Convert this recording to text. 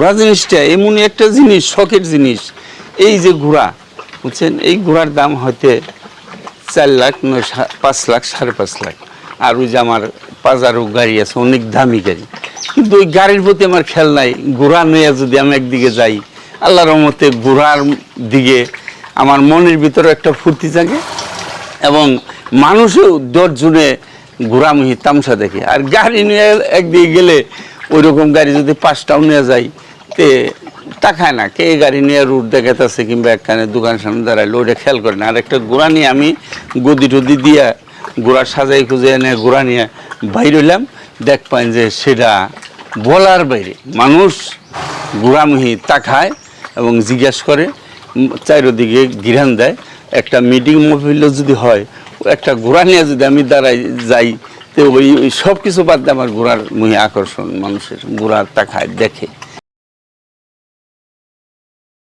ঘোড়া জিনিসটা এমনই একটা জিনিস, শখের জিনিস। এই যে ঘোড়া বুঝছেন, এই ঘোড়ার দাম হয়তো 4 লাখ, 5 লাখ, 5.5 লাখ। আর ওই যে আমার পাজারো গাড়ি আছে, অনেক দামি গাড়ি, কিন্তু ওই গাড়ির প্রতি আমার খেয়াল নাই। ঘোড়া নিয়ে যদি আমি একদিকে যাই, আল্লাহর রহমতে ঘোড়ার দিকে আমার মনের ভিতরে একটা ফুর্তি জাগে, এবং মানুষও 10 জনে ঘোড়ামুহি তামসা দেখে। আর গাড়ি নিয়ে একদিকে গেলে ওই রকম গাড়ি যদি 5টাও নিয়ে যাই, তে তাকায় না কে গাড়ি নিয়ে রুট দেখাতেছে, কিংবা একখানে দোকান সামনে দাঁড়াইলে ওইটা খেয়াল করে না। আর একটা ঘোড়া নিয়ে আমি গদি টদি দিয়া ঘোড়া সাজাই খুঁজে এনে ঘোড়া নিয়ে বাইর হইলাম, দেখ পাইন যে সেটা বলার বাইরে। মানুষ ঘোড়ামুহি তাকায় এবং জিজ্ঞাসা করে, চারিদিকে ঘিরান দেয়। একটা মিটিং মহফিল যদি হয়, একটা ঘোড়া নিয়ে যদি আমি দাঁড়াই যাই, তো ওই সব কিছু বাদ দিয়ে আমার ঘোড়ার মুহি আকর্ষণ, মানুষের ঘোড়ার তাকায় দেখে।